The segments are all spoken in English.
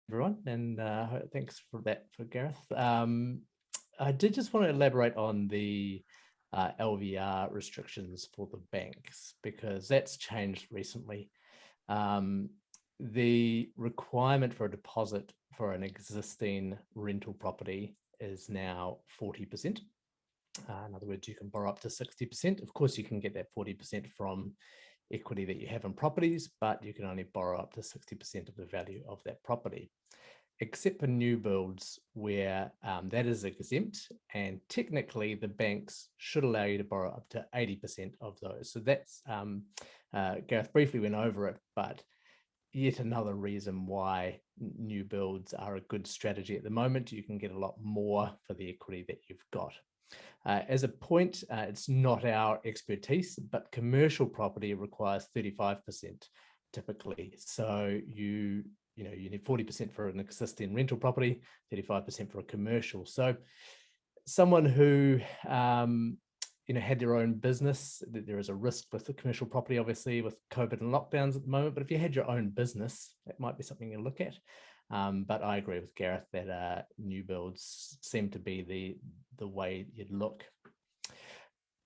everyone, and thanks for that for Gareth. I did just want to elaborate on the LVR restrictions for the banks because that's changed recently. The requirement for a deposit for an existing rental property is now 40%. In other words, you can borrow up to 60%. Of course, you can get that 40% from equity that you have in properties, but you can only borrow up to 60% of the value of that property, except for new builds where that is exempt. And technically, the banks should allow you to borrow up to 80% of those. So that's, Gareth briefly went over it, but yet another reason why new builds are a good strategy at the moment. You can get a lot more for the equity that you've got. As a point, it's not our expertise, but commercial property requires 35% typically. So you need 40% for an existing rental property, 35% for a commercial. So someone who had their own business, there is a risk with the commercial property, obviously, with COVID and lockdowns at the moment. But if you had your own business, that might be something you look at. But I agree with Gareth that new builds seem to be the way you'd look.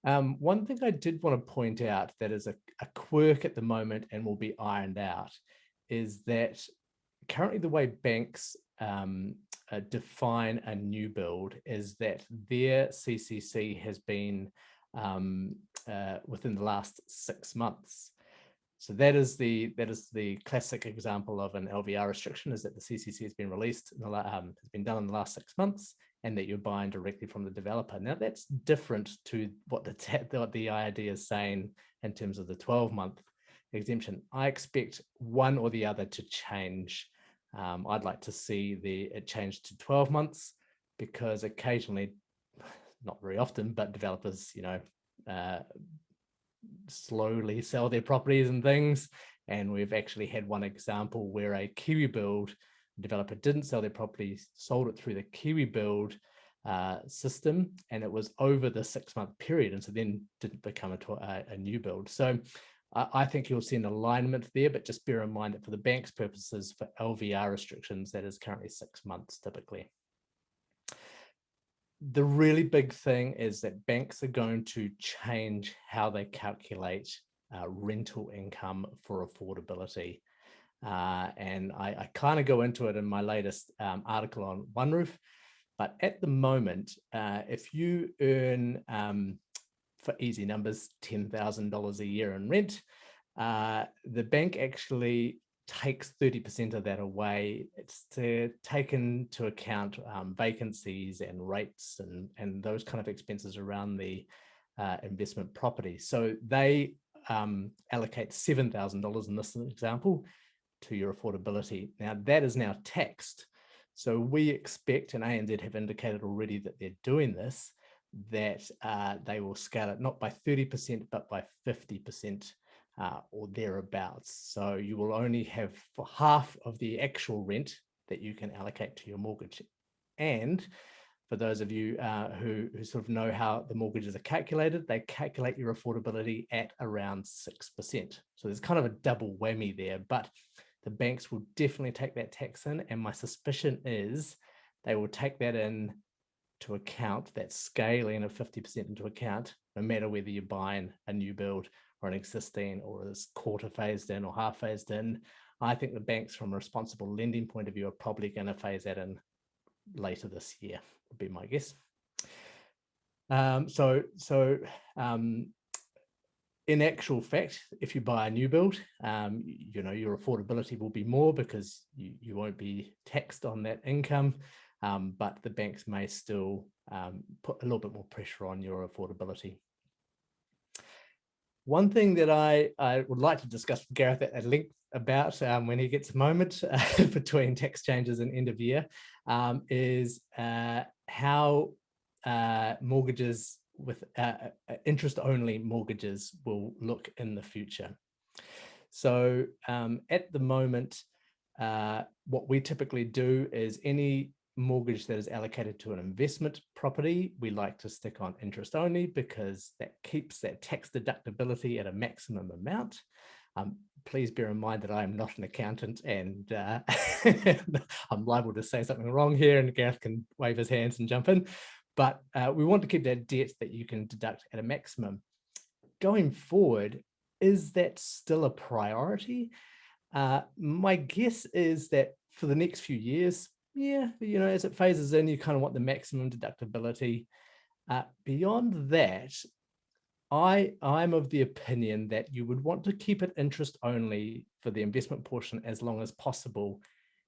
One thing I did want to point out that is a quirk at the moment and will be ironed out is that currently the way banks define a new build is that their CCC has been within the last 6 months. So that is the classic example of an LVR restriction, is that the CCC has been released, has been done in the last 6 months, and that you're buying directly from the developer. Now that's different to what the IRD is saying in terms of the 12-month exemption. I expect one or the other to change. I'd like to see it change to 12 months because occasionally, not very often, but developers, slowly sell their properties and things. And we've actually had one example where a Kiwi Build developer didn't sell their property, sold it through the Kiwi Build system, and it was over the 6-month period, and so then didn't become a new build. So I think you'll see an alignment there, but just bear in mind that for the bank's purposes, for LVR restrictions, that is currently 6 months typically. The really big thing is that banks are going to change how they calculate rental income for affordability. And I kind of go into it in my latest article on OneRoof. But at the moment, if you earn, for easy numbers, $10,000 a year in rent, the bank actually takes 30% of that away. It's to take into account vacancies and rates and those kind of expenses around the investment property. So they allocate $7,000 in this example to your affordability. Now that is now taxed. So we expect, and ANZ have indicated already that they're doing this, that they will scale it not by 30%, but by 50%. Or thereabouts. So you will only have for half of the actual rent that you can allocate to your mortgage. And for those of you who sort of know how the mortgages are calculated, they calculate your affordability at around 6%. So there's kind of a double whammy there, but the banks will definitely take that tax in. And my suspicion is they will take that in to account, that scaling of 50% into account, no matter whether you're buying a new build or an existing, or is quarter phased in or half phased in. I think the banks, from a responsible lending point of view, are probably going to phase that in later this year, would be my guess. In actual fact, if you buy a new build, your affordability will be more because you won't be taxed on that income, but the banks may still put a little bit more pressure on your affordability. One thing that I would like to discuss with Gareth at length about when he gets a moment between tax changes and end of year is how mortgages with interest-only mortgages will look in the future. So at the moment, what we typically do is any mortgage that is allocated to an investment property, we like to stick on interest only because that keeps that tax deductibility at a maximum amount. please bear in mind that I am not an accountant, and I'm liable to say something wrong here, and Gareth can wave his hands and jump in. But we want to keep that debt that you can deduct at a maximum. Going forward, is that still a priority? My guess is that for the next few years, yeah, as it phases in, you kind of want the maximum deductibility. Beyond that, I'm of the opinion that you would want to keep it interest only for the investment portion as long as possible,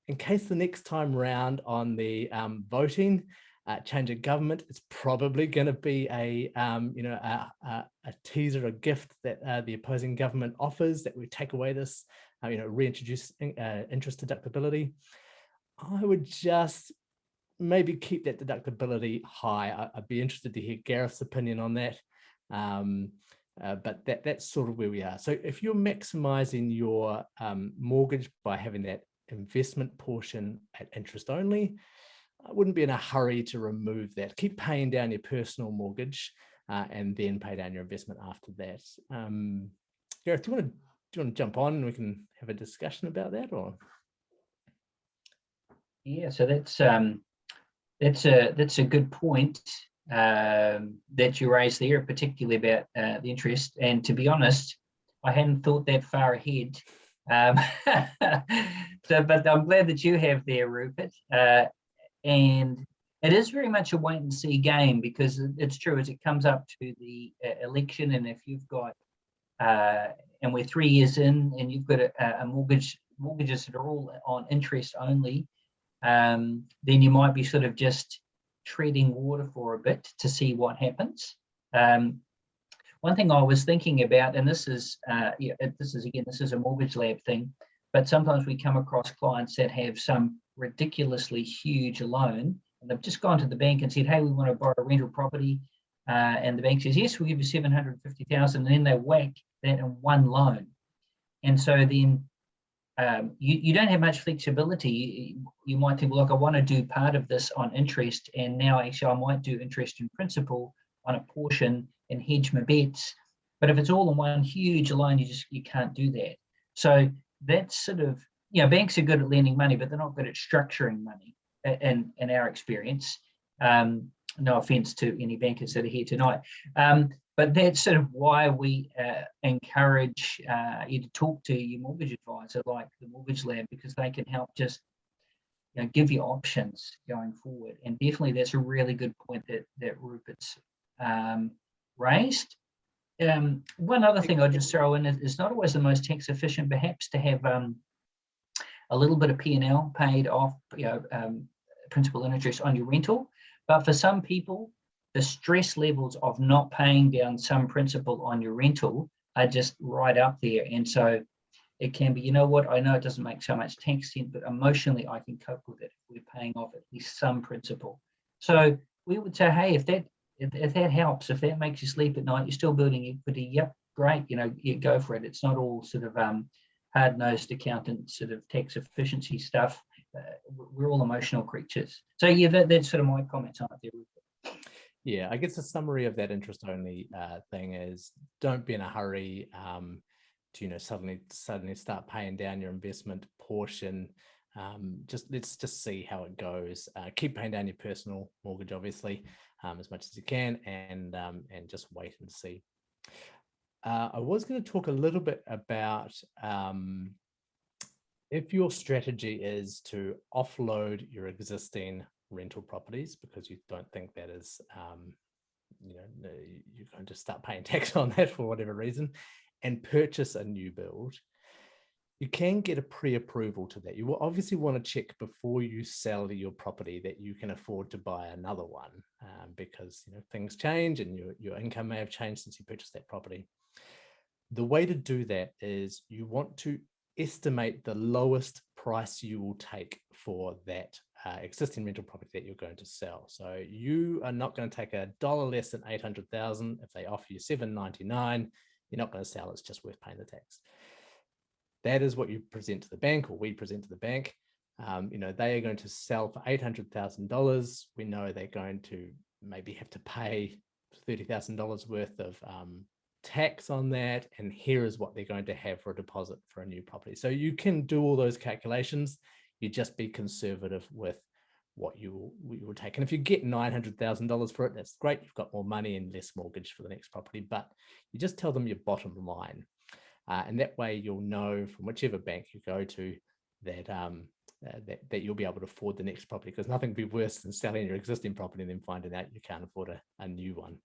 in case the next time round on the voting, change of government, it's probably going to be a teaser, a gift that the opposing government offers, that we take away this, reintroduce interest deductibility. I would just maybe keep that deductibility high. I'd be interested to hear Gareth's opinion on that. But that's sort of where we are. So if you're maximizing your mortgage by having that investment portion at interest only, I wouldn't be in a hurry to remove that. Keep paying down your personal mortgage and then pay down your investment after that. Gareth, do you want to jump on and we can have a discussion about that? Or yeah, so that's a good point that you raised there, particularly about the interest. And to be honest, I hadn't thought that far ahead. But I'm glad that you have there, Rupert. And it is very much a wait and see game, because it's true, as it comes up to the election, and if you've got, and we're 3 years in, and you've got a mortgages that are all on interest only, then you might be sort of just treading water for a bit to see what happens. One thing I was thinking about, and this is a MortgageLab thing, but sometimes we come across clients that have some ridiculously huge loan, and they've just gone to the bank and said, hey, we want to borrow a rental property, and the bank says, yes, we'll give you 750,000, and then they whack that in one loan. And so then you don't have much flexibility. You might think, well, look, I want to do part of this on interest, and now actually I might do interest in principal on a portion and hedge my bets. But if it's all in one huge loan, you can't do that. So that's sort of, banks are good at lending money, but they're not good at structuring money in our experience. No offense to any bankers that are here tonight. But that's sort of why we encourage you to talk to your mortgage advisor, like the MortgageLab, because they can help just give you options going forward. And definitely that's a really good point that Rupert's raised. One other thing I'll just throw in is it's not always the most tax efficient, perhaps, to have a little bit of P&L paid off, principal and interest on your rental. But for some people, the stress levels of not paying down some principal on your rental are just right up there. And so it can be, I know it doesn't make so much tax sense, but emotionally I can cope with it if we're paying off at least some principal. So we would say, hey, if that helps, if that makes you sleep at night, you're still building equity, yep, great, you go for it. It's not all sort of hard-nosed accountant sort of tax efficiency stuff. We're all emotional creatures. So yeah, that's sort of my comments on it there. Yeah, I guess the summary of that interest-only thing is, don't be in a hurry to suddenly start paying down your investment portion. Let's just see how it goes. Keep paying down your personal mortgage, obviously, as much as you can, and just wait and see. I was going to talk a little bit about if your strategy is to offload your existing rental properties because you don't think that is, you're going to start paying tax on that for whatever reason, and purchase a new build, you can get a pre-approval to that. You will obviously want to check before you sell your property that you can afford to buy another one, because things change and your income may have changed since you purchased that property. The way to do that is you want to estimate the lowest price you will take for that existing rental property that you're going to sell. So you are not going to take $1 less than $800,000. If they offer you $799, you're not going to sell. It's just worth paying the tax. That is what you present to the bank, or we present to the bank. They are going to sell for $800,000. We know they're going to maybe have to pay $30,000 worth of tax on that, and here is what they're going to have for a deposit for a new property. So you can do all those calculations. You just be conservative with what you will take. And if you get $900,000 for it, that's great. You've got more money and less mortgage for the next property, but you just tell them your bottom line. And that way you'll know from whichever bank you go to that, that you'll be able to afford the next property, because nothing would be worse than selling your existing property and then finding out you can't afford a new one.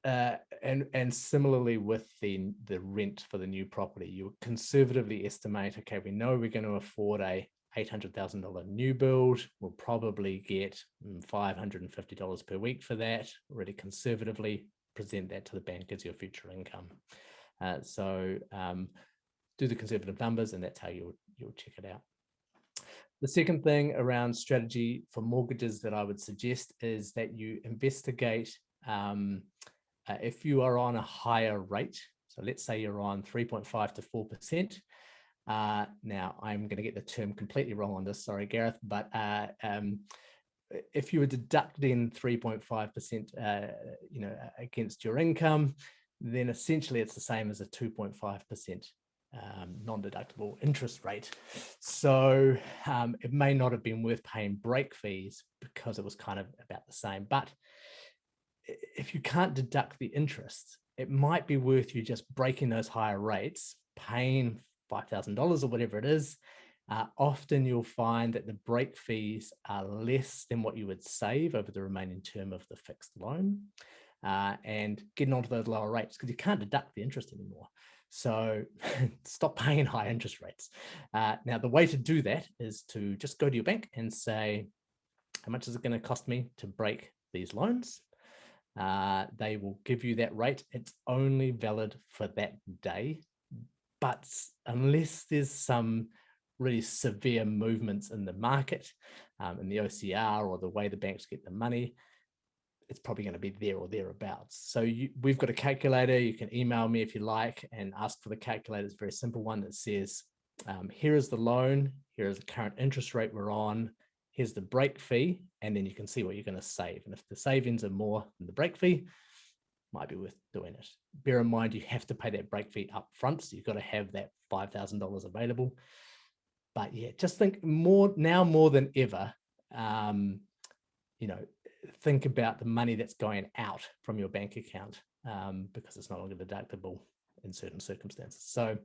And similarly with the rent for the new property, you conservatively estimate, okay, we know we're going to afford a $800,000 new build. We'll probably get $550 per week for that. Really conservatively present that to the bank as your future income. So do the conservative numbers, and that's how you'll check it out. The second thing around strategy for mortgages that I would suggest is that you investigate if you are on a higher rate. So let's say you're on 3.5 to 4%. Now I'm going to get the term completely wrong on this, sorry, Gareth, but if you were deducting 3.5%, against your income, then essentially it's the same as a 2.5% non-deductible interest rate. So it may not have been worth paying break fees because it was kind of about the same. But if you can't deduct the interest, it might be worth you just breaking those higher rates, paying $5,000 or whatever it is. Often you'll find that the break fees are less than what you would save over the remaining term of the fixed loan, and getting onto those lower rates because you can't deduct the interest anymore. So stop paying high interest rates. Now, the way to do that is to just go to your bank and say, how much is it going to cost me to break these loans? They will give you that rate. It's only valid for that day, but unless there's some really severe movements in the market, in the OCR or the way the banks get the money, it's probably going to be there or thereabouts. So we've got a calculator. You can email me if you like and ask for the calculator. It's a very simple one that says, here is the loan, here is the current interest rate we're on, here's the break fee, and then you can see what you're going to save. And if the savings are more than the break fee, might be worth doing it. Bear in mind, you have to pay that break fee up front, so you've got to have that $5,000 available. But yeah, just think more than ever, think about the money that's going out from your bank account, because it's no longer deductible in certain circumstances. So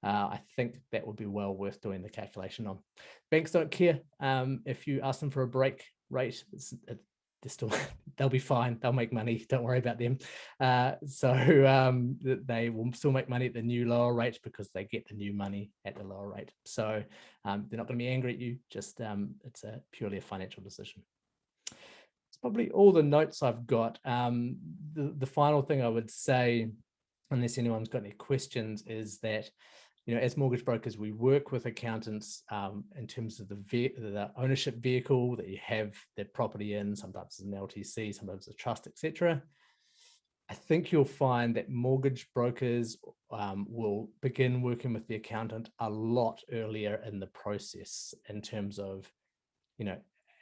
I think that would be well worth doing the calculation on. Banks don't care if you ask them for a break rate. They'll be fine. They'll make money. Don't worry about them. So they will still make money at the new lower rate because they get the new money at the lower rate. So they're not going to be angry at you. Just it's purely a financial decision. It's probably all the notes I've got. The final thing I would say, unless anyone's got any questions, is that as mortgage brokers, we work with accountants in terms of the ownership vehicle that you have that property in. Sometimes it's an LTC, sometimes it's a trust, etc. I think you'll find that mortgage brokers will begin working with the accountant a lot earlier in the process in terms of,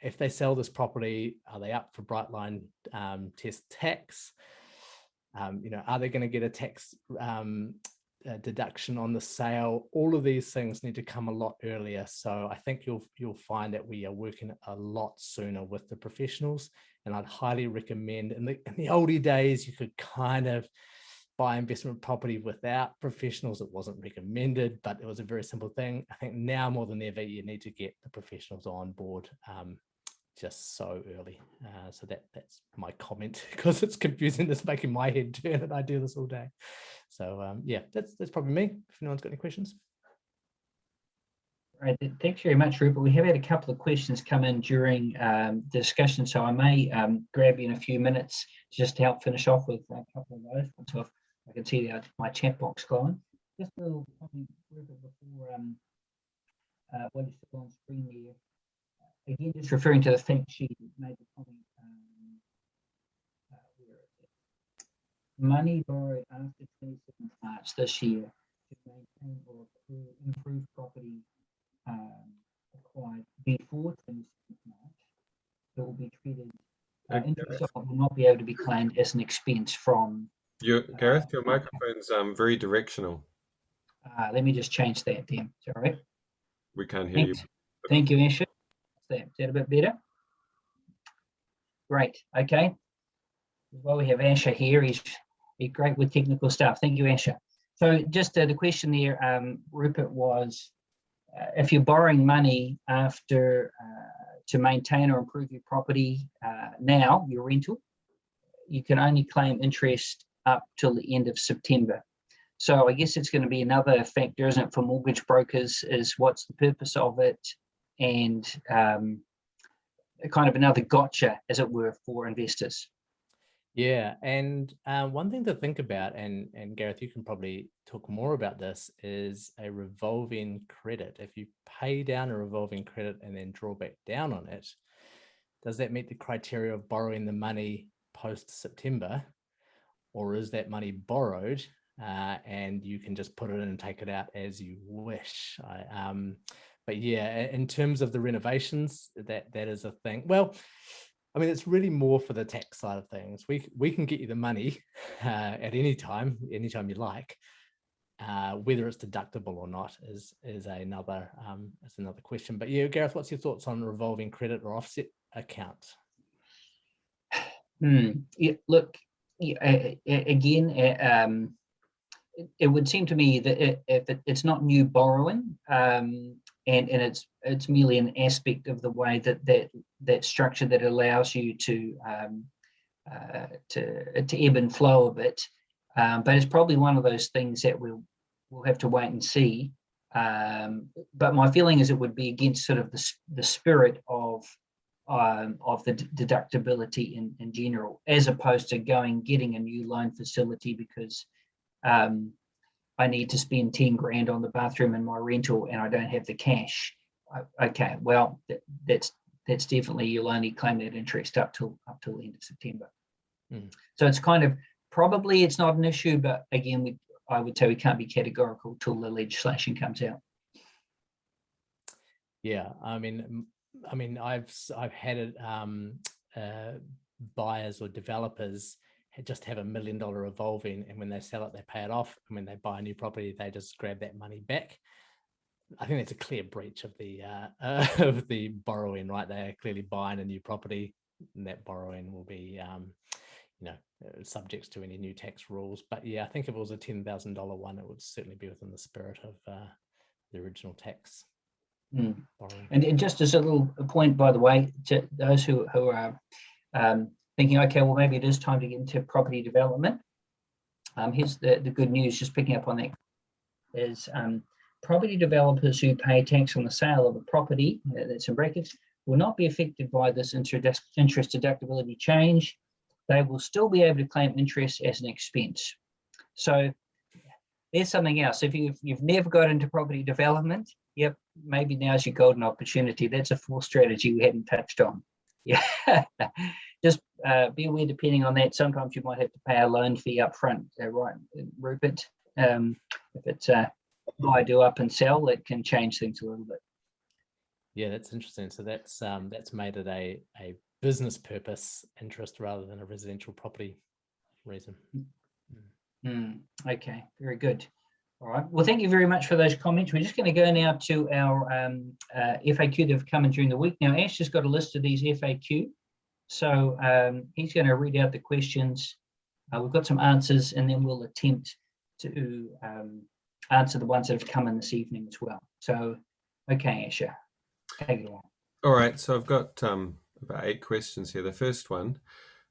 if they sell this property, are they up for bright line test tax? Are they going to get a tax deduction on the sale? All of these things need to come a lot earlier. So I think you'll find that we are working a lot sooner with the professionals. And I'd highly recommend, in the oldie days, you could kind of buy investment property without professionals. It wasn't recommended, but it was a very simple thing. I think now more than ever, you need to get the professionals on board just so early. So that's my comment, because it's confusing. It's making my head turn, and I do this all day. So yeah, that's probably me. If anyone's got any questions. Right, thanks very much, Rupert. We have had a couple of questions come in during the discussion, so I may grab you in a few minutes just to help finish off with a couple of those. So if I can see my chat box glowing. Just a little comment, Rupert, before what is on screen there. Again, just referring to the fact sheet, made the comment, where is it? Money borrowed after 27th March this year to maintain or improve property acquired before 27th March, it will be treated, interest will will not be able to be claimed as an expense from. Gareth, your microphone's very directional. Let me just change that then. Sorry. We can't hear you. Thank you, Asher. Is that a bit better? Great. Okay. Well, we have Asher here. He's great with technical stuff. Thank you, Asher. So just the question there, Rupert, was if you're borrowing money after to maintain or improve your property now, your rental, you can only claim interest up till the end of September. So I guess it's going to be another factor, isn't it, for mortgage brokers, is what's the purpose of it, and kind of another gotcha, as it were, for investors. Yeah, and one thing to think about, and Gareth, you can probably talk more about this, is a revolving credit. If you pay down a revolving credit and then draw back down on it, does that meet the criteria of borrowing the money post-September, or is that money borrowed and you can just put it in and take it out as you wish? But yeah, in terms of the renovations, that is a thing. Well, I mean, it's really more for the tax side of things. We can get you the money at any time you like. Whether it's deductible or not is another question. But yeah, Gareth, what's your thoughts on revolving credit or offset account? Yeah, look, again, it would seem to me that if it's not new borrowing, and it's merely an aspect of the way that structure that allows you to ebb and flow a bit, but it's probably one of those things that we'll have to wait and see. But my feeling is it would be against sort of the spirit of the deductibility in general, as opposed to getting a new loan facility because I need to spend 10 grand on the bathroom in my rental and I don't have the cash. Okay, well, that's definitely, you'll only claim that interest up till the end of September. So it's kind of, probably it's not an issue, but again, I would say we can't be categorical till the legislation comes out. Yeah, I mean, I've had it, buyers or developers just have $1 million revolving, and when they sell it, they pay it off, and when they buy a new property, they just grab that money back. I think that's a clear breach of the borrowing, right? They are clearly buying a new property, and that borrowing will be, subject to any new tax rules. But yeah, I think if it was a $10,000 one, it would certainly be within the spirit of the original tax. And just as a little point, by the way, to those who are thinking, okay, well, maybe it is time to get into property development. Here's the good news, just picking up on that, is property developers who pay tax on the sale of a property, that's in brackets, will not be affected by this interest deductibility change. They will still be able to claim interest as an expense. So there's something else. If you've never got into property development, yep, maybe now's your golden opportunity. That's a fourth strategy we hadn't touched on. Yeah, just be aware, depending on that, sometimes you might have to pay a loan fee up front, right, Rupert? If it's buy, do up and sell, it can change things a little bit. Yeah, that's interesting. So that's made it a business purpose interest rather than a residential property reason. Okay, very good. All right. Well, thank you very much for those comments. We're just going to go now to our FAQ that have come in during the week. Now, Ash has got a list of these FAQ. So he's going to read out the questions. We've got some answers, and then we'll attempt to answer the ones that have come in this evening as well. So, okay, Asher, take it away. All right. So I've got about 8 questions here. The first one,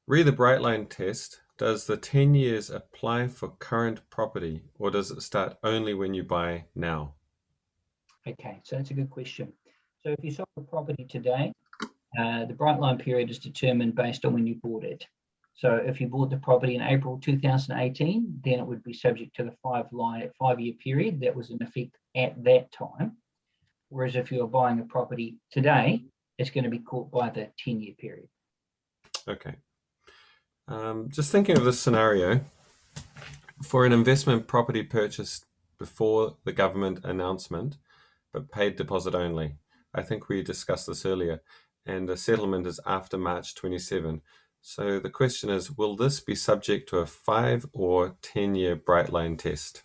re the bright line test. Does the 10 years apply for current property, or does it start only when you buy now? Okay, so that's a good question. So if you sold the property today, the bright line period is determined based on when you bought it. So if you bought the property in April 2018, then it would be subject to the 5-year period that was in effect at that time. Whereas if you're buying a property today, it's going to be caught by the 10-year period. Okay. Just thinking of this scenario, for an investment property purchased before the government announcement, but paid deposit only. I think we discussed this earlier, and the settlement is after March 27. So the question is, will this be subject to a 5 or 10-year bright line test?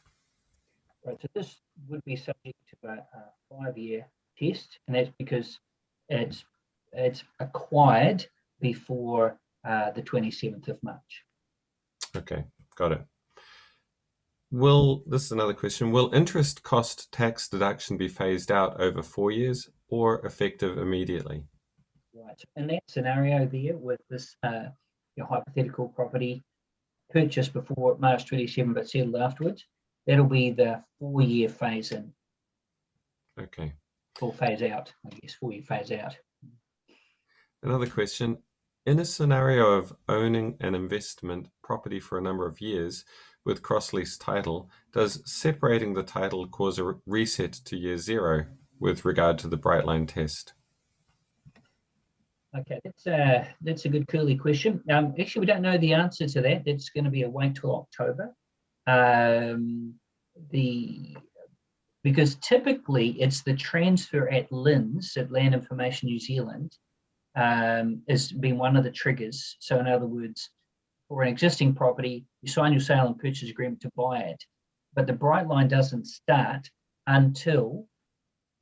Right, so this would be subject to a 5-year test, and that's because it's acquired before the 27th of March. Okay, got it. This is another question, will interest cost tax deduction be phased out over 4 years or effective immediately? Right, in that scenario there with this your hypothetical property purchased before March 27 but settled afterwards, that'll be the 4-year phase in. Okay. Or phase out, I guess, 4-year phase out. Another question, in a scenario of owning an investment property for a number of years with cross-lease title, does separating the title cause a reset to year 0 with regard to the bright line test? Okay, that's a good curly question. Actually, we don't know the answer to that. That's going to be a wait till October. Because typically it's the transfer at LINZ, at Land Information New Zealand, has been one of the triggers. So in other words, for an existing property, you sign your sale and purchase agreement to buy it, but the bright line doesn't start until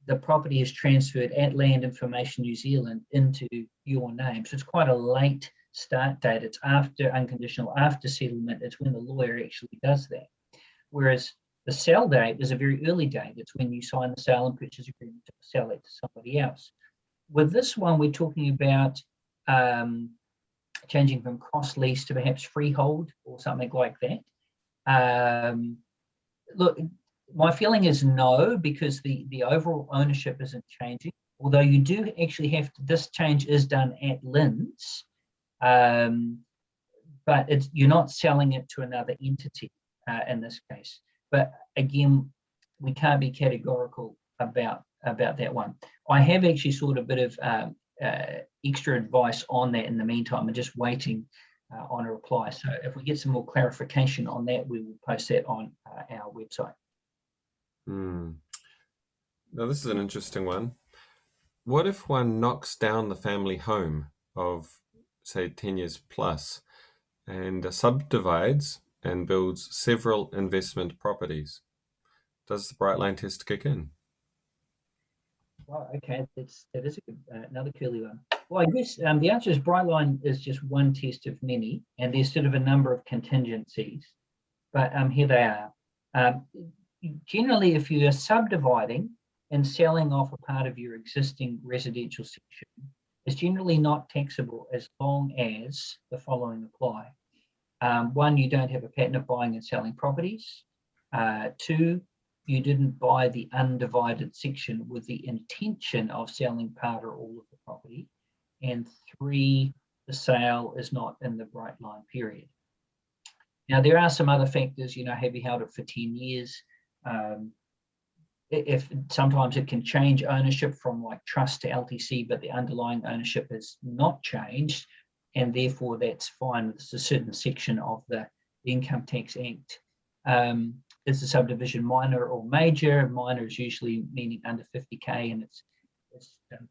the property is transferred at Land Information New Zealand into your name. So it's quite a late start date. It's after unconditional, after settlement. It's when the lawyer actually does that. Whereas the sell date is a very early date. It's when you sign the sale and purchase agreement to sell it to somebody else. With this one, we're talking about changing from cross lease to perhaps freehold or something like that. Look, my feeling is no, because the overall ownership isn't changing. Although you do actually have to, this change is done at LINZ, but you're not selling it to another entity in this case. But again, we can't be categorical about that one. I have actually sought a bit of extra advice on that in the meantime. I'm just waiting on a reply. So if we get some more clarification on that, we will post that on our website. Now, this is an interesting one. What if one knocks down the family home of, say, 10 years plus and subdivides and builds several investment properties? Does the bright line test kick in? Well, okay, that is another curly one. Well, I guess the answer is bright line is just one test of many, and there's sort of a number of contingencies. But here they are. Generally, if you are subdividing and selling off a part of your existing residential section, it's generally not taxable as long as the following apply. 1, you don't have a pattern of buying and selling properties. 2, you didn't buy the undivided section with the intention of selling part or all of the property. And 3, the sale is not in the bright line period. Now, there are some other factors, have you held it for 10 years? If sometimes it can change ownership from like trust to LTC, but the underlying ownership has not changed, and therefore that's fine. It's a certain section of the Income Tax Act. Is the subdivision minor or major? Minor is usually meaning under 50K, and it's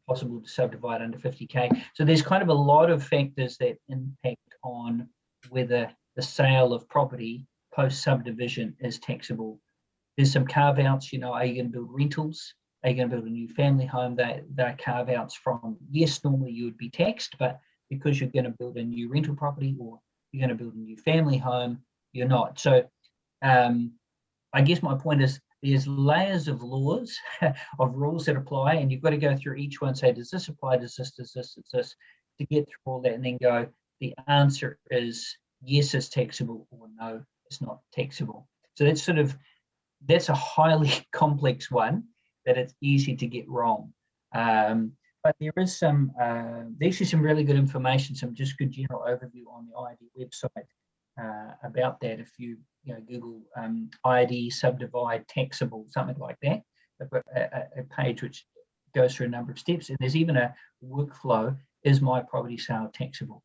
possible to subdivide under 50K. So there's kind of a lot of factors that impact on whether the sale of property post subdivision is taxable. There's some carve outs, are you going to build rentals? Are you going to build a new family home? They're carve outs from, yes, normally you would be taxed, but because you're going to build a new rental property or you're going to build a new family home, you're not. So I guess my point is there's layers of laws, of rules that apply, and you've got to go through each one, say, does this apply, does this, to get through all that, and then go, the answer is yes, it's taxable, or no, it's not taxable. So that's a highly complex one that it's easy to get wrong. But there is some really good information, some just good general overview on the IID website about that. If you Google IID subdivide taxable, something like that, they've got a page which goes through a number of steps, and there's even a workflow, is my property sale taxable?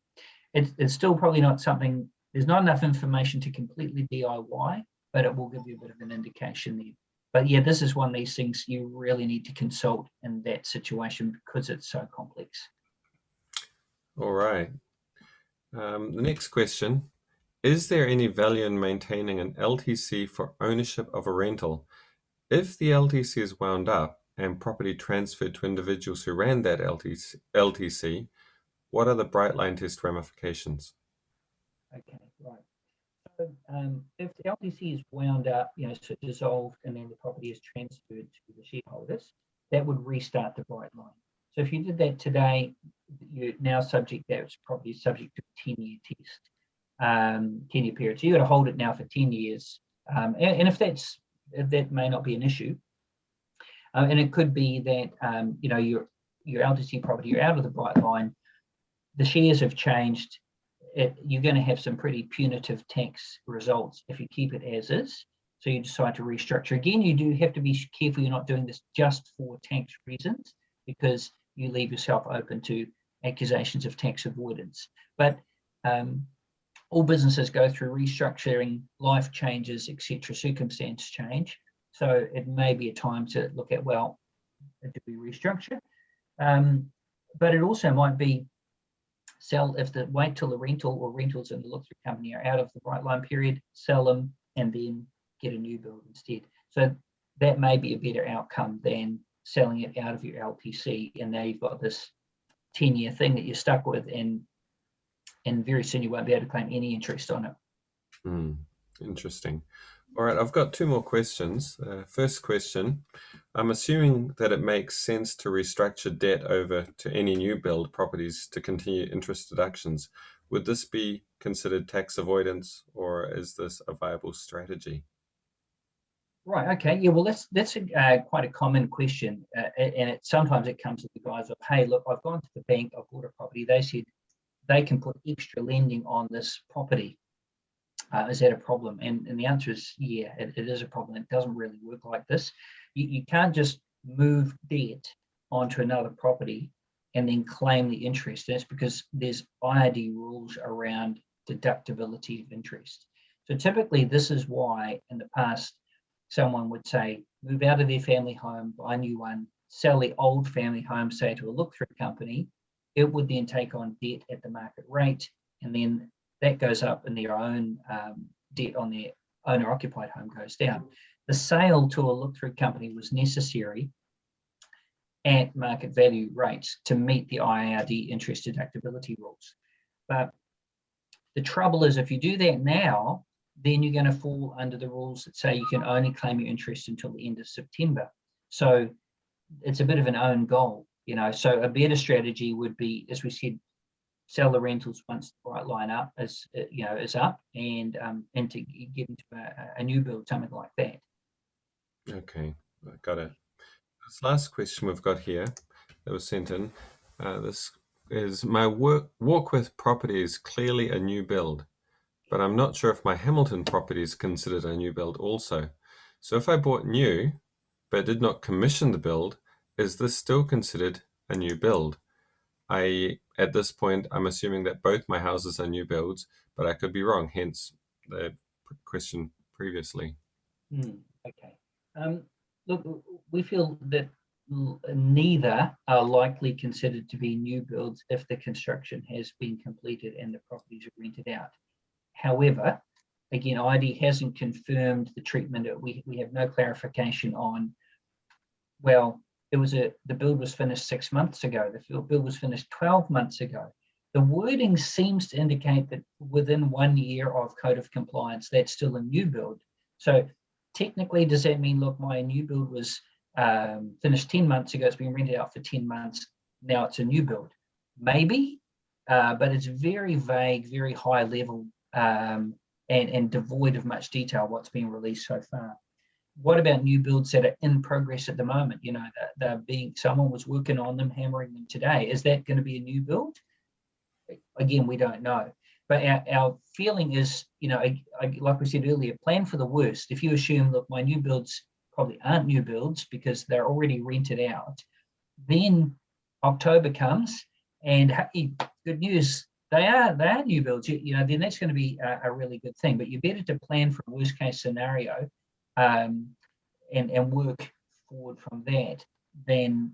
It's still probably not something, there's not enough information to completely DIY, but it will give you a bit of an indication there. But yeah, this is one of these things you really need to consult in that situation because it's so complex. All right. The next question, is there any value in maintaining an LTC for ownership of a rental? If the LTC is wound up and property transferred to individuals who ran that LTC, what are the bright line test ramifications? Okay, right. So if the LTC is wound up, so dissolved, and then the property is transferred to the shareholders, that would restart the bright line. So if you did that today, you're now subject, that property is subject to a 10-year test, 10-year period. So you've got to hold it now for 10 years. And if that may not be an issue, and it could be that your LTC property, you're out of the bright line, the shares have changed. You're going to have some pretty punitive tax results if you keep it as is. So you decide to restructure. Again, you do have to be careful you're not doing this just for tax reasons, because you leave yourself open to accusations of tax avoidance. But all businesses go through restructuring, life changes, etc., circumstance change. So it may be a time to look at, well, do we restructure? But it also might be sell, wait till the rental or rentals in the look-through company are out of the bright line period, sell them, and then get a new build instead. So that may be a better outcome than selling it out of your LTC, and now you've got this 10-year thing that you're stuck with, and very soon you won't be able to claim any interest on it. Interesting. All right, I've got two more questions. First question, I'm assuming that it makes sense to restructure debt over to any new build properties to continue interest deductions. Would this be considered tax avoidance, or is this a viable strategy? Right. Okay. Yeah. Well, that's quite a common question, and sometimes it comes with the guise of, hey, look, I've gone to the bank, I've bought a property. They said they can put extra lending on this property. Is that a problem? And the answer is, yeah, it is a problem. It doesn't really work like this. You can't just move debt onto another property and then claim the interest. That's because there's IRD rules around deductibility of interest. So typically, this is why in the past, someone would say, move out of their family home, buy a new one, sell the old family home, say, to a look-through company. It would then take on debt at the market rate, and then that goes up, and their own debt on their owner-occupied home goes down. The sale to a look-through company was necessary at market value rates to meet the IRD interest deductibility rules. But the trouble is, if you do that now, then you're going to fall under the rules that say you can only claim your interest until the end of September. So it's a bit of an own goal, So a better strategy would be, as we said, sell the rentals once the bright line up is up, and to get into a new build, something like that. Okay, I got it. This last question we've got here that was sent in. This is, my walk with property is clearly a new build, but I'm not sure if my Hamilton property is considered a new build also. So if I bought new but did not commission the build, is this still considered a new build? At this point, I'm assuming that both my houses are new builds, but I could be wrong, hence the question previously. Okay. Look, we feel that neither are likely considered to be new builds if the construction has been completed and the properties are rented out. However, again, ID hasn't confirmed the treatment. We have no clarification on, well, the build was finished 6 months ago. The build was finished 12 months ago. The wording seems to indicate that within 1 year of code of compliance, that's still a new build. So technically, does that mean, look, my new build was finished 10 months ago, it's been rented out for 10 months, now it's a new build? Maybe, but it's very vague, very high level, and devoid of much detail what's been released so far. What about new builds that are in progress at the moment? Someone was working on them, hammering them today. Is that going to be a new build? Again, we don't know. But our feeling is, like we said earlier, plan for the worst. If you assume, look, my new builds probably aren't new builds because they're already rented out, then October comes and, hey, good news, they are new builds. Then that's going to be a really good thing. But you're better to plan for a worst case scenario and work forward from that than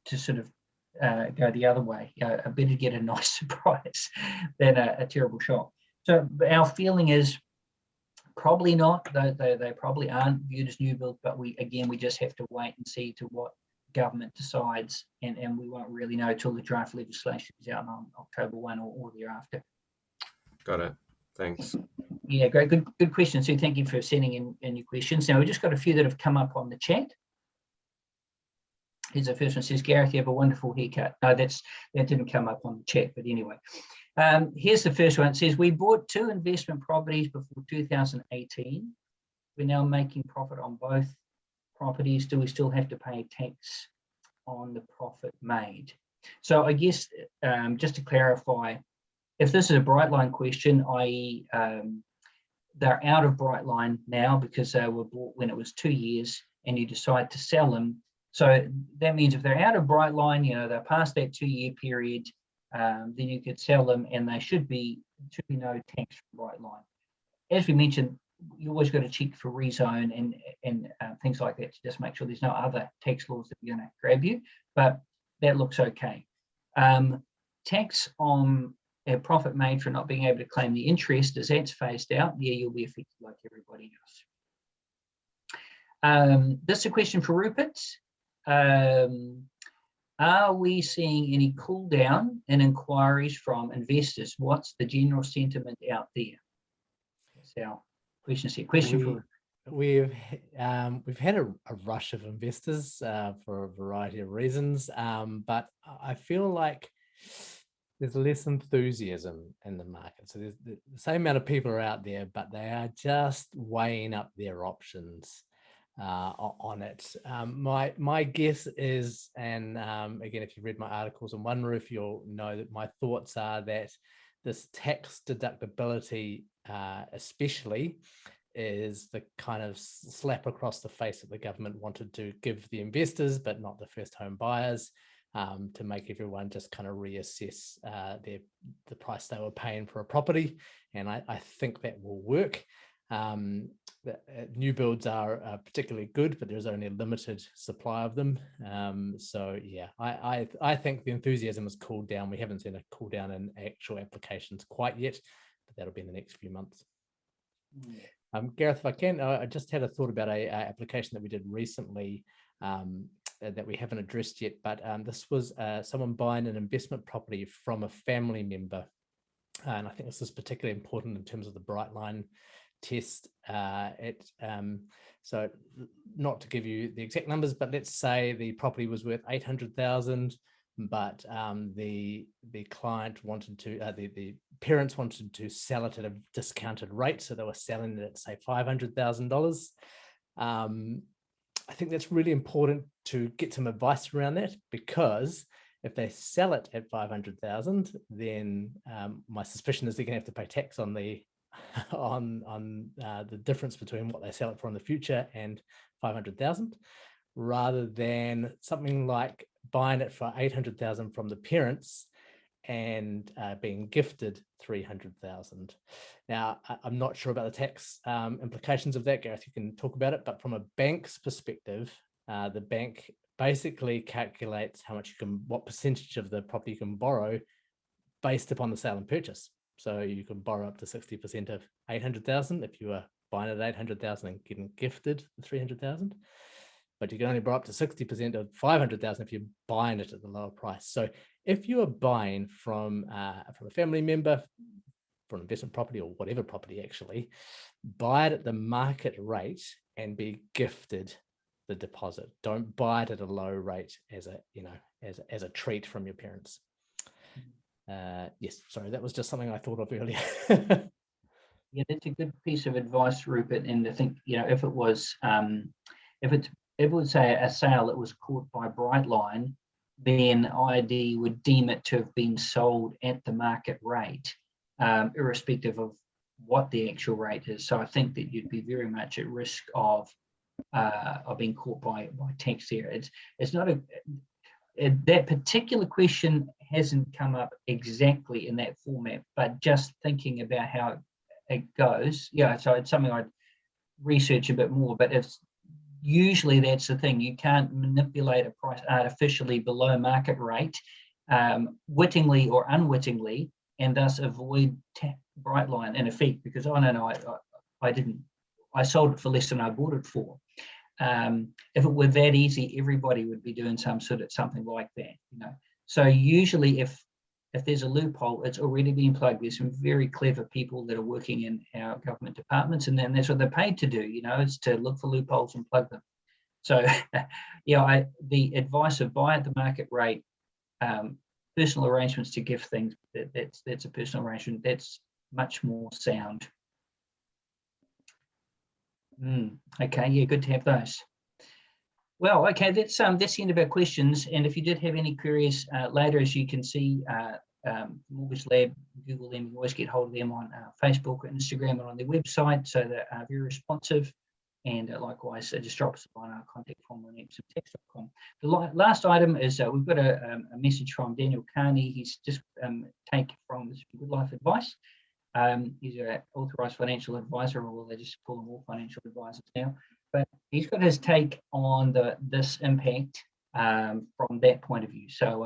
to sort of go the other way. I better get a nice surprise than a terrible shock. So our feeling is probably not. They probably aren't viewed as new builds, but we just have to wait and see to what government decides, and we won't really know till the draft legislation is out on October 1 or thereafter. Got it. Thanks. Yeah, great. Good question, Sue. Thank you for sending in your questions. Now, we've just got a few that have come up on the chat. Here's the first one. Says, Gareth, you have a wonderful haircut. No, that didn't come up on the chat, but anyway. Here's the first one. It says, we bought 2 investment properties before 2018. We're now making profit on both properties. Do we still have to pay tax on the profit made? So I guess just to clarify, if this is a Brightline question, i.e. they're out of Brightline now because they were bought when it was 2 years and you decide to sell them. So that means if they're out of Brightline, they're past that 2-year period, then you could sell them and they should be no tax from Brightline. As we mentioned, you always got to check for rezone and things like that to just make sure there's no other tax laws that are going to grab you, but that looks okay. Tax on a profit made for not being able to claim the interest, as that's phased out, you'll be affected like everybody else. This is a question for Rupert. Are we seeing any cool down in inquiries from investors? What's the general sentiment out there? That's our question set. Question we've had a rush of investors for a variety of reasons, but I feel like there's less enthusiasm in the market. So there's the same amount of people are out there, but they are just weighing up their options on it. My guess is, and again, if you've read my articles on One Roof, you'll know that my thoughts are that this tax deductibility especially is the kind of slap across the face that the government wanted to give the investors, but not the first home buyers, to make everyone just kind of reassess the price they were paying for a property. And I think that will work. New builds are particularly good, but there's only a limited supply of them. So yeah, I think the enthusiasm has cooled down. We haven't seen a cool down in actual applications quite yet, but that'll be in the next few months. Gareth, if I can, I just had a thought about a application that we did recently that we haven't addressed yet, but this was someone buying an investment property from a family member. And I think this is particularly important in terms of the Brightline test. So not to give you the exact numbers, but let's say the property was worth 800,000, but the client wanted to, the parents wanted to sell it at a discounted rate, so they were selling it at say $500,000. I think that's really important to get some advice around that, because if they sell it at 500,000, then my suspicion is they're going to have to pay tax on the the difference between what they sell it for in the future and 500,000, rather than something like buying it for 800,000 from the parents and being gifted 300,000. Now, I'm not sure about the tax implications of that, Gareth. You can talk about it, but from a bank's perspective, the bank basically calculates how much what percentage of the property you can borrow based upon the sale and purchase. So you can borrow up to 60% of 800,000 if you are buying at 800,000 and getting gifted 300,000. But you can only borrow up to 60% of 500,000 if you're buying it at the lower price. So if you are buying from a family member for an investment property or whatever property, actually, buy it at the market rate and be gifted the deposit. Don't buy it at a low rate as a treat from your parents. Yes, sorry, that was just something I thought of earlier. Yeah, that's a good piece of advice, Rupert. And I think, if it was, if it would say a sale that was caught by Brightline, then ID would deem it to have been sold at the market rate, irrespective of what the actual rate is. So I think that you'd be very much at risk of being caught by tax there. It's not that particular question hasn't come up exactly in that format, but just thinking about how it goes, so it's something I'd research a bit more. But if usually that's the thing. You can't manipulate a price artificially below market rate, wittingly or unwittingly, and thus avoid bright line in effect, because I didn't, I sold it for less than I bought it for. If it were that easy, everybody would be doing something like that, you know. So usually if there's a loophole, it's already been plugged. There's some very clever people that are working in our government departments, and then that's what they're paid to do, you know, is to look for loopholes and plug them. So yeah, the advice of buy at the market rate, personal arrangements to gift things, that's a personal arrangement, that's much more sound. Okay, yeah, good to have those. Well, okay, that's the end of our questions. And if you did have any queries later, as you can see, Mortgage Lab, Google them, you always get hold of them on Facebook or Instagram and on their website. So they're very responsive. And likewise, just drop us on our contact form on EpsomTax.com. The last item is we've got a message from Daniel Carney. He's just taken from Goodlife Advice. He's an authorised financial advisor, or they just call them all financial advisors now. But he's got his take on this impact from that point of view. So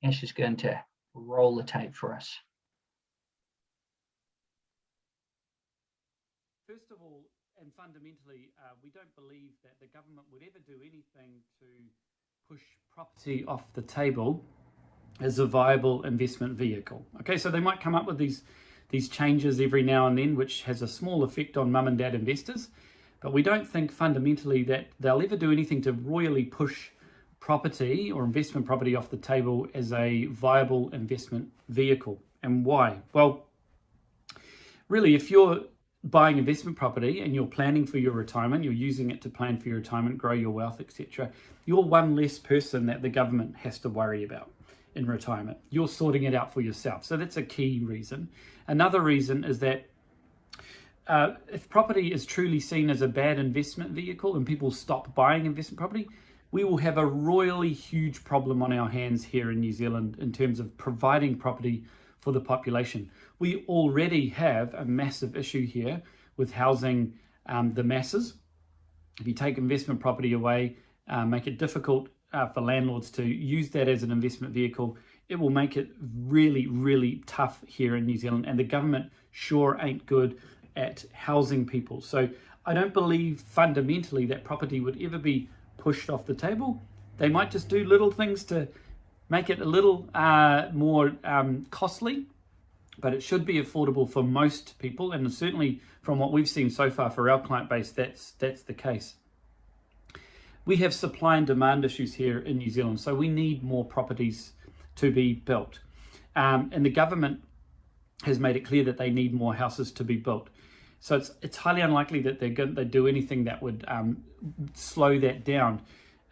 Ash is going to roll the tape for us. First of all, and fundamentally, we don't believe that the government would ever do anything to push property off the table as a viable investment vehicle. Okay, so they might come up with these changes every now and then, which has a small effect on mum and dad investors. But we don't think fundamentally that they'll ever do anything to royally push property or investment property off the table as a viable investment vehicle. And why? Well, really, if you're buying investment property and you're planning for your retirement, you're using it to plan for your retirement, grow your wealth, etc., you're one less person that the government has to worry about in retirement. You're sorting it out for yourself. So that's a key reason. Another reason is that if property is truly seen as a bad investment vehicle and people stop buying investment property, we will have a royally huge problem on our hands here in New Zealand in terms of providing property for the population. We already have a massive issue here with housing the masses. If you take investment property away, make it difficult for landlords to use that as an investment vehicle, it will make it really, really tough here in New Zealand. And the government sure ain't good at housing people. So I don't believe fundamentally that property would ever be pushed off the table. They might just do little things to make it a little more costly, but it should be affordable for most people. And certainly from what we've seen so far for our client base, that's the case. We have supply and demand issues here in New Zealand, so we need more properties to be built. And the government has made it clear that they need more houses to be built. So it's highly unlikely that they do anything that would slow that down.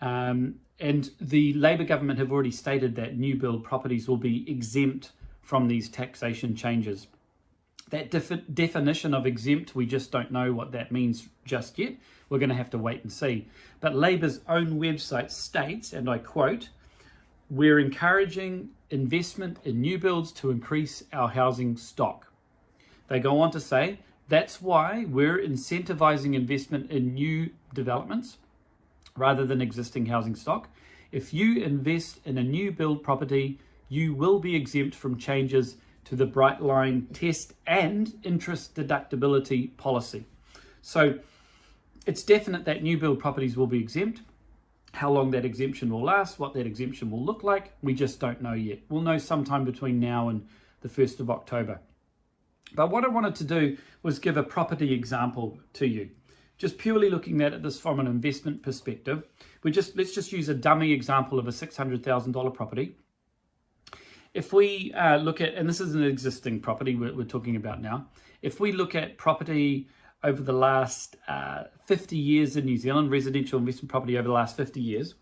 And the Labour government have already stated that new build properties will be exempt from these taxation changes. That definition of exempt, we just don't know what that means just yet. We're going to have to wait and see. But Labour's own website states, and I quote, "We're encouraging investment in new builds to increase our housing stock." They go on to say, "That's why we're incentivizing investment in new developments rather than existing housing stock. If you invest in a new build property, you will be exempt from changes to the bright line test and interest deductibility policy." So it's definite that new build properties will be exempt. How long that exemption will last, what that exemption will look like, we just don't know yet. We'll know sometime between now and the 1st of October. But what I wanted to do was give a property example to you. Just purely looking at this from an investment perspective, let's just use a dummy example of a $600,000 property. If we look at, and this is an existing property we're talking about now, if we look at property over the last 50 years in New Zealand, residential investment property over the last 50 years,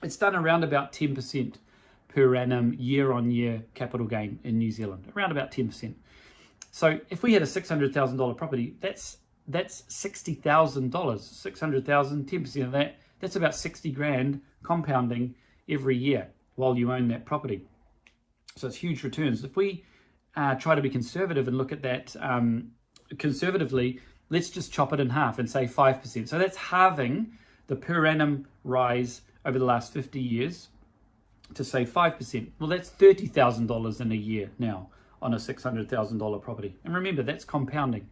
it's done around about 10% per annum year-on-year capital gain in New Zealand, around about 10%. So if we had a $600,000 property, that's $60,000, 600,000, 10% of that, that's about 60 grand compounding every year while you own that property. So it's huge returns. If we try to be conservative and look at that conservatively, let's just chop it in half and say 5%. So that's halving the per annum rise over the last 50 years to say 5%. Well, that's $30,000 in a year now on a $600,000 property. And remember, that's compounding.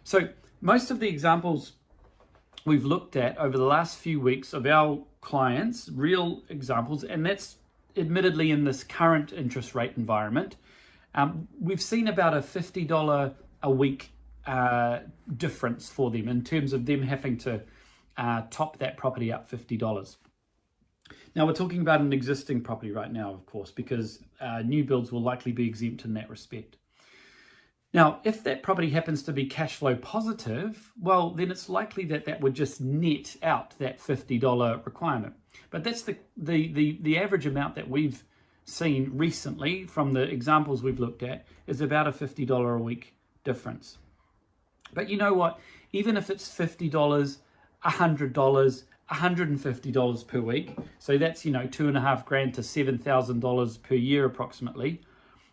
So most of the examples we've looked at over the last few weeks of our clients, real examples, and that's admittedly in this current interest rate environment, we've seen about a $50 a week difference for them in terms of them having to top that property up $50. Now we're talking about an existing property right now, of course, because new builds will likely be exempt in that respect. Now, if that property happens to be cash flow positive, well, then it's likely that that would just net out that $50 requirement. But that's the average amount that we've seen recently from the examples we've looked at is about a $50 a week difference. But you know what? Even if it's $50, $100, $150 per week, so that's, you know, $2,500 to $7,000 per year approximately.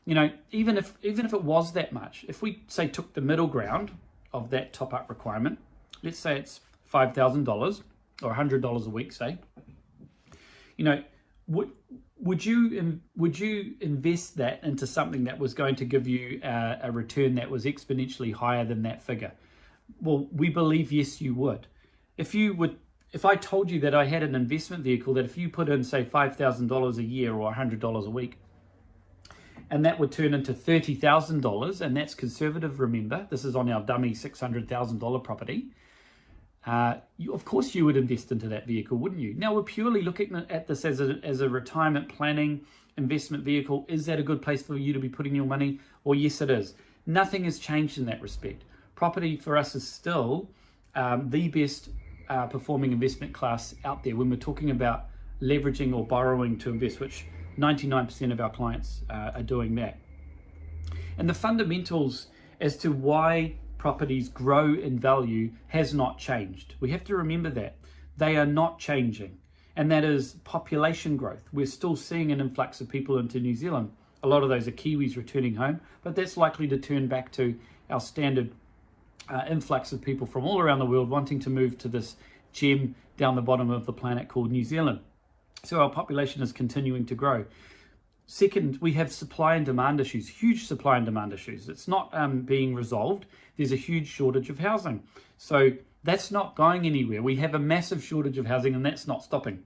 You know, even if it was that much, if we say took the middle ground of that top up requirement, let's say it's $5,000 or $100 a week, say, you know, would you invest that into something that was going to give you a return that was exponentially higher than that figure? Well, we believe yes, you would. If I told you that I had an investment vehicle that if you put in, say, $5,000 a year or $100 a week, and that would turn into $30,000, and that's conservative, remember, this is on our dummy $600,000 property, of course you would invest into that vehicle, wouldn't you? Now, we're purely looking at this as a retirement planning investment vehicle. Is that a good place for you to be putting your money? Well, yes, it is. Nothing has changed in that respect. Property for us is still the best performing investment class out there when we're talking about leveraging or borrowing to invest, which 99% of our clients are doing that. And the fundamentals as to why properties grow in value has not changed. We have to remember that. They are not changing. And that is population growth. We're still seeing an influx of people into New Zealand. A lot of those are Kiwis returning home, but that's likely to turn back to our standard influx of people from all around the world wanting to move to this gem down the bottom of the planet called New Zealand. So our population is continuing to grow. Second, we have supply and demand issues, huge supply and demand issues. It's not being resolved. There's a huge shortage of housing. So that's not going anywhere. We have a massive shortage of housing and that's not stopping.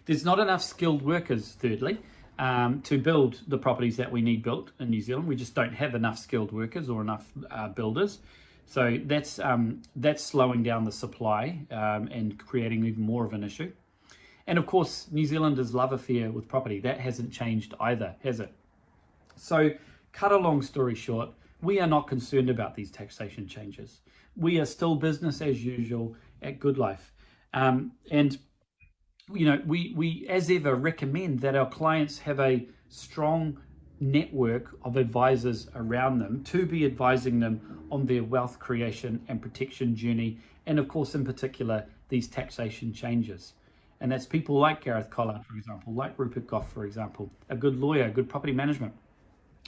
There's not enough skilled workers, thirdly, to build the properties that we need built in New Zealand. We just don't have enough skilled workers or enough builders. So that's slowing down the supply and creating even more of an issue. And of course, New Zealanders' love affair with property, that hasn't changed either, has it? So, cut a long story short, we are not concerned about these taxation changes. We are still business as usual at Goodlife. And, you know, we as ever recommend that our clients have a strong network of advisors around them to be advising them on their wealth creation and protection journey. And of course, in particular, these taxation changes. And that's people like Gareth Collard, for example, like Rupert Gough, for example, a good lawyer, good property management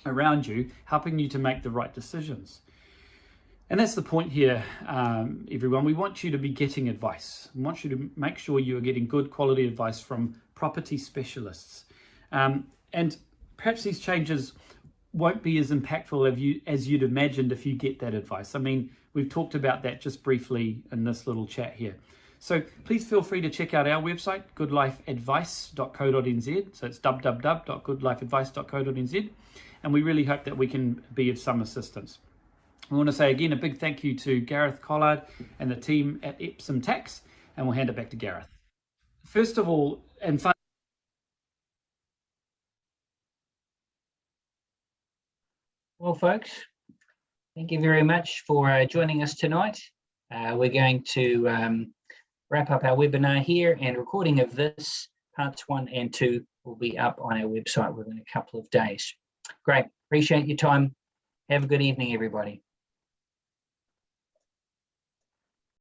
around you, helping you to make the right decisions. And that's the point here, everyone. We want you to be getting advice. We want you to make sure you are getting good quality advice from property specialists. And perhaps these changes won't be as impactful as you'd imagined if you get that advice. I mean, we've talked about that just briefly in this little chat here. So please feel free to check out our website, goodlifeadvice.co.nz. So it's www.goodlifeadvice.co.nz. And we really hope that we can be of some assistance. I want to say again a big thank you to Gareth Collard and the team at EpsomTax, and we'll hand it back to Gareth. First of all, and well, folks, thank you very much for joining us tonight. We're going to wrap up our webinar here, and recording of this, parts 1 and 2, will be up on our website within a couple of days. Great. Appreciate your time. Have a good evening, everybody.